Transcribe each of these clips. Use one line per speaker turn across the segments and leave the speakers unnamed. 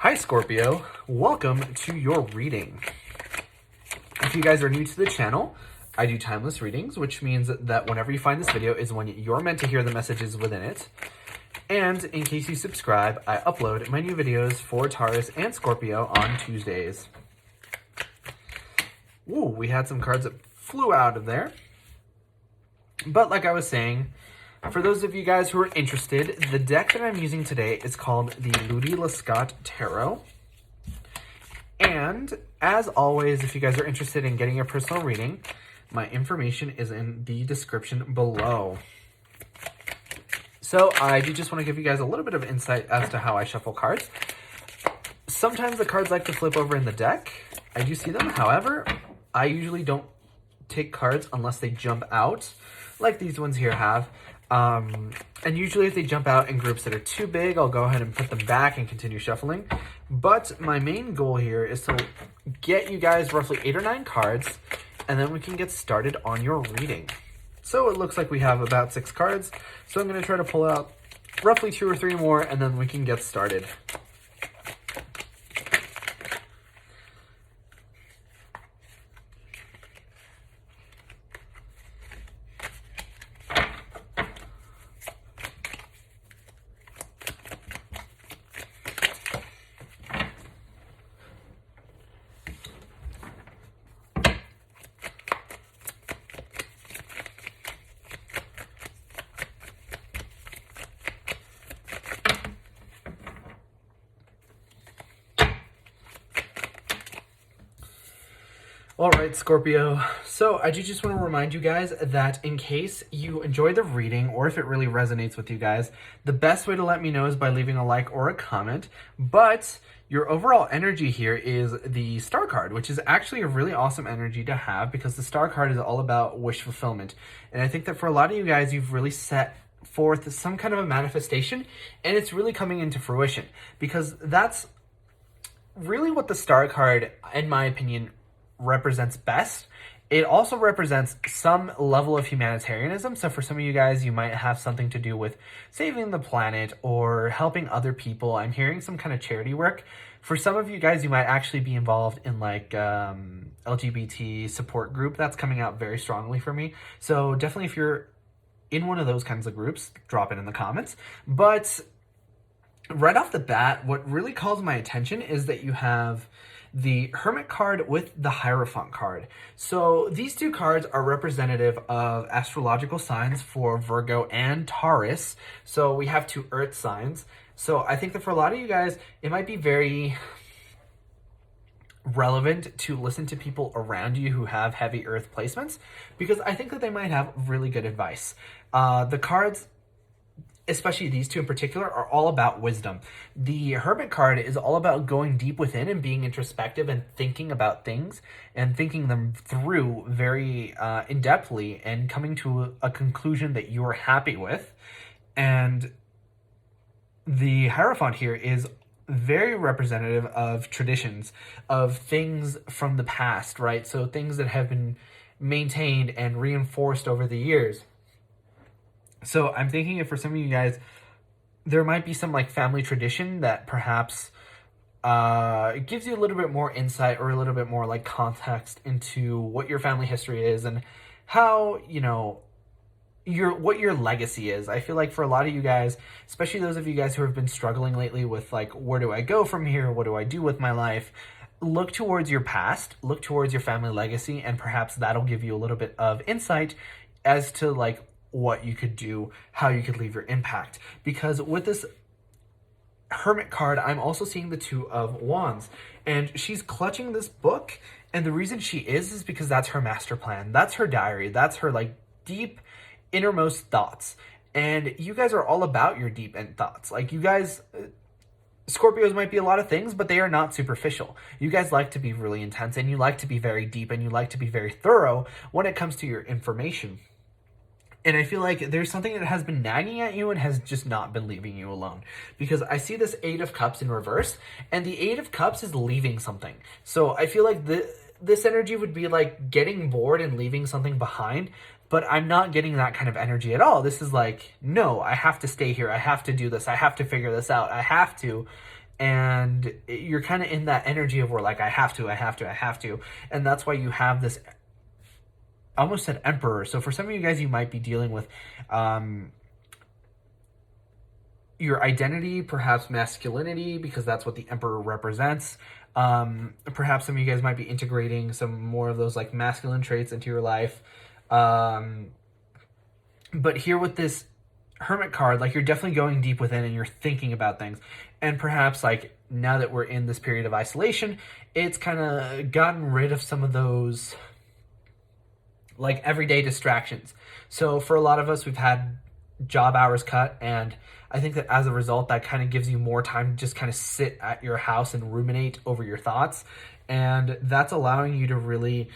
Hi Scorpio, welcome to your reading. If you guys are new to the channel, I do timeless readings, which means that whenever you find this video is when you're meant to hear the messages within it. And in case you subscribe, I upload my new videos for Taurus and Scorpio on Tuesdays. Ooh, we had some cards that flew out of there. But like I was saying, for those of you guys who are interested, the deck that I'm using today is called the Ludi Lescott Tarot. And as always, if you guys are interested in getting a personal reading, my information is in the description below. So I do just want to give you guys a little bit of insight as to how I shuffle cards. Sometimes the cards like to flip over in the deck. I do see them. However, I usually don't take cards unless they jump out, like these ones here have. And usually if they jump out in groups that are too big, I'll go ahead and put them back and continue shuffling. But my main goal here is to get you guys roughly 8 or 9 cards, and then we can get started on your reading. So it looks like we have about 6 cards. So I'm going to try to pull out roughly 2 or 3 more, and then we can get started. All right, Scorpio. So I do just want to remind you guys that in case you enjoy the reading or if it really resonates with you guys, the best way to let me know is by leaving a like or a comment. But your overall energy here is the Star card, which is actually a really awesome energy to have because the Star card is all about wish fulfillment. And I think that for a lot of you guys, you've really set forth some kind of a manifestation and it's really coming into fruition because that's really what the Star card, in my opinion, represents best. It also represents some level of humanitarianism. So for some of you guys, you might have something to do with saving the planet or helping other people. I'm hearing some kind of charity work. For some of you guys, you might actually be involved in like LGBT support group. That's coming out very strongly for me. So definitely if you're in one of those kinds of groups, drop it in the comments. But right off the bat, what really calls my attention is that you have the Hermit card with the Hierophant card. So these two cards are representative of astrological signs for Virgo and Taurus. So we have 2 earth signs. So I think that for a lot of you guys, it might be very relevant to listen to people around you who have heavy earth placements, because I think that they might have really good advice. The cards, especially these 2 in particular, are all about wisdom. The Hermit card is all about going deep within and being introspective and thinking about things and thinking them through very in-depthly and coming to a conclusion that you're happy with. And the Hierophant here is very representative of traditions, of things from the past, right? So things that have been maintained and reinforced over the years. So I'm thinking if for some of you guys, there might be some like family tradition that perhaps gives you a little bit more insight or a little bit more like context into what your family history is and how, you know, what your legacy is. I feel like for a lot of you guys, especially those of you guys who have been struggling lately with like, where do I go from here? What do I do with my life? Look towards your past, look towards your family legacy, and perhaps that'll give you a little bit of insight as to like what you could do, how you could leave your impact. Because with this Hermit card, I'm also seeing the 2 of Wands, and she's clutching this book, and the reason she is because that's her master plan. That's her diary. That's her like deep innermost thoughts. And you guys are all about your deep end thoughts. Like you guys, Scorpios might be a lot of things, but they are not superficial. You guys like to be really intense, and you like to be very deep, and you like to be very thorough when it comes to your information. And I feel like there's something that has been nagging at you and has just not been leaving you alone. Because I see this 8 of Cups in reverse, and the 8 of Cups is leaving something. So I feel like this energy would be like getting bored and leaving something behind, but I'm not getting that kind of energy at all. This is like, no, I have to stay here. I have to do this. I have to figure this out. I have to. and you're kind of in that energy of where like I have to, and that's why you have this, I almost said emperor. So for some of you guys, you might be dealing with your identity, perhaps masculinity, because that's what the emperor represents. Perhaps some of you guys might be integrating some more of those like masculine traits into your life. But here with this Hermit card, like you're definitely going deep within and you're thinking about things. And perhaps like now that we're in this period of isolation, it's kind of gotten rid of some of those like everyday distractions. So for a lot of us, we've had job hours cut, and I think that as a result, that kind of gives you more time to just kind of sit at your house and ruminate over your thoughts. And that's allowing you to really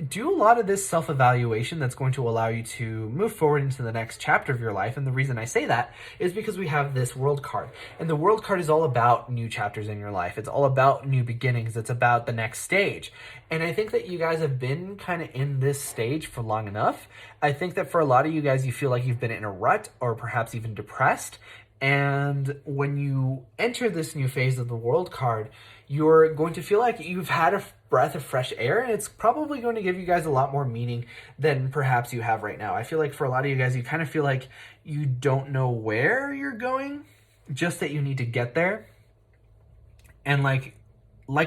do a lot of this self-evaluation that's going to allow you to move forward into the next chapter of your life. And the reason I say that is because we have this world card, and the world card is all about new chapters in your life. It's all about new beginnings. It's about the next stage. And I think that you guys have been kind of in this stage for long enough. I think that for a lot of you guys, you feel like you've been in a rut or perhaps even depressed. And when you enter this new phase of the world card, you're going to feel like you've had a breath of fresh air, and it's probably going to give you guys a lot more meaning than perhaps you have right now. I feel like for a lot of you guys, you kind of feel like you don't know where you're going, just that you need to get there. And like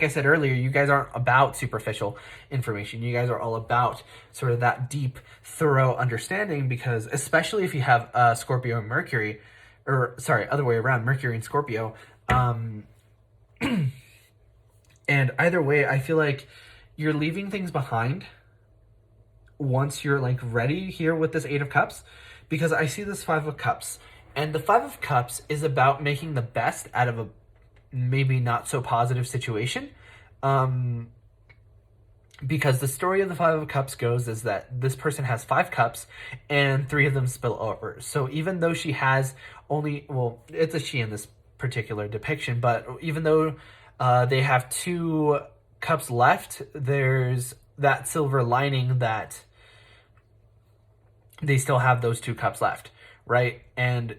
I said earlier, you guys aren't about superficial information. You guys are all about sort of that deep, thorough understanding, because especially if you have Scorpio and Mercury, or sorry, other way around, Mercury and Scorpio, and either way, I feel like you're leaving things behind once you're like ready here with this Eight of Cups, because I see this Five of Cups, and the Five of Cups is about making the best out of a maybe not so positive situation. Because the story of the Five of Cups goes is that this person has 5 cups and 3 of them spill over. So even though she has only, well, it's a she in this particular depiction, but even though they have 2 cups left, there's that silver lining that they still have those 2 cups left, right? And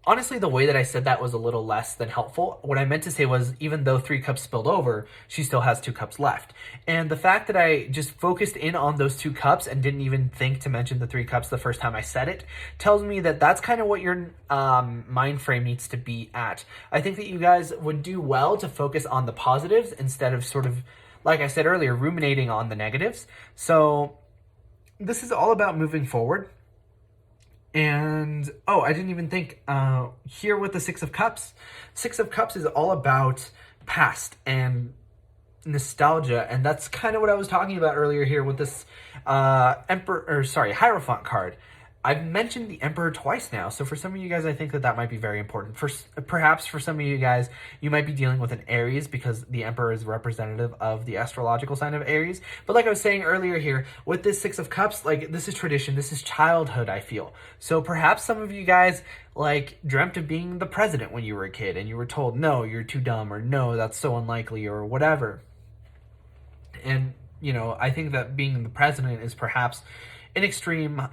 honestly, the way that I said that was a little less than helpful. What I meant to say was, even though 3 cups spilled over, she still has 2 cups left. And the fact that I just focused in on those 2 cups and didn't even think to mention the 3 cups the first time I said it tells me that that's kind of what your mind frame needs to be at. I think that you guys would do well to focus on the positives instead of sort of, like I said earlier, ruminating on the negatives. So this is all about moving forward. And I didn't even think here with the Six of Cups. Six of Cups is all about past and nostalgia, and that's kind of what I was talking about earlier here with this Hierophant card. I've mentioned the Emperor twice now, so for some of you guys, I think that might be very important. Perhaps for some of you guys, you might be dealing with an Aries, because the Emperor is representative of the astrological sign of Aries. But like I was saying earlier here, with this Six of Cups, like this is tradition, this is childhood, I feel. So perhaps some of you guys like dreamt of being the president when you were a kid, and you were told, no, you're too dumb, or no, that's so unlikely, or whatever. And, I think that being the president is perhaps an extreme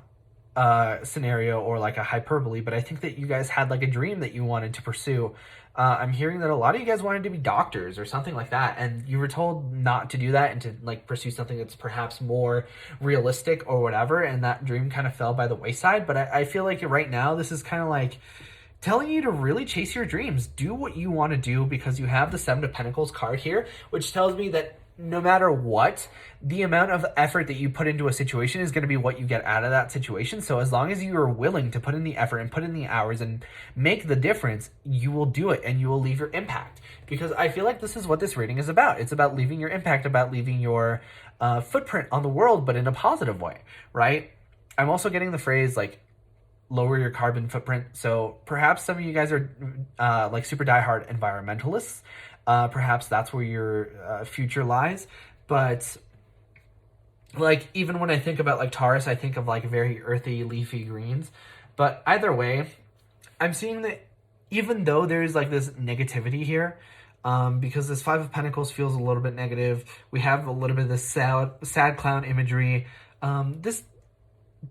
scenario or like a hyperbole, but I think that you guys had like a dream that you wanted to pursue. I'm hearing that a lot of you guys wanted to be doctors or something like that, and you were told not to do that and to like pursue something that's perhaps more realistic or whatever, and that dream kind of fell by the wayside. But I feel like right now this is kind of like telling you to really chase your dreams. Do what you want to do, because you have the Seven of Pentacles card here, which tells me that no matter what, the amount of effort that you put into a situation is going to be what you get out of that situation. So as long as you are willing to put in the effort and put in the hours and make the difference, you will do it, and you will leave your impact. Because I feel like this is what this reading is about. It's about leaving your impact, about leaving your footprint on the world, but in a positive way, right? I'm also getting the phrase like lower your carbon footprint. So perhaps some of you guys are like super diehard environmentalists. Perhaps that's where your future lies. But like, even when I think about like Taurus, I think of like very earthy, leafy greens. But either way, I'm seeing that even though there's like this negativity here, because this Five of Pentacles feels a little bit negative, we have a little bit of this sad clown imagery. This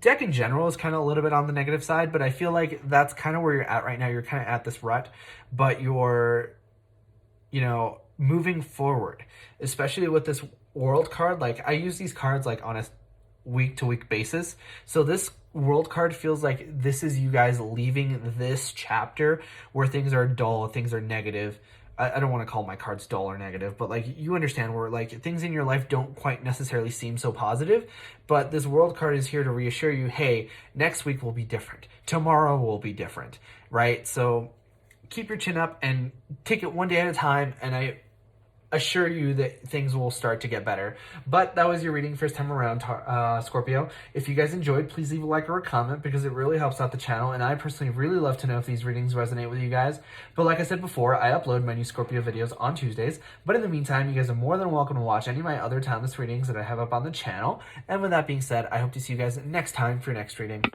deck in general is kind of a little bit on the negative side, but I feel like that's kind of where you're at right now. You're kind of at this rut, but you're, moving forward, especially with this world card. Like, I use these cards like on a week to week basis. So this world card feels like this is you guys leaving this chapter where things are dull, things are negative. I don't want to call my cards dull or negative, but like, you understand where like things in your life don't quite necessarily seem so positive. But this world card is here to reassure you, hey, next week will be different. Tomorrow will be different, right? So keep your chin up and take it one day at a time. And I assure you that things will start to get better. But that was your reading first time around, Scorpio. If you guys enjoyed, please leave a like or a comment because it really helps out the channel, and I personally really love to know if these readings resonate with you guys. But like I said before, I upload my new Scorpio videos on Tuesdays, but in the meantime, you guys are more than welcome to watch any of my other timeless readings that I have up on the channel. And with that being said, I hope to see you guys next time for your next reading.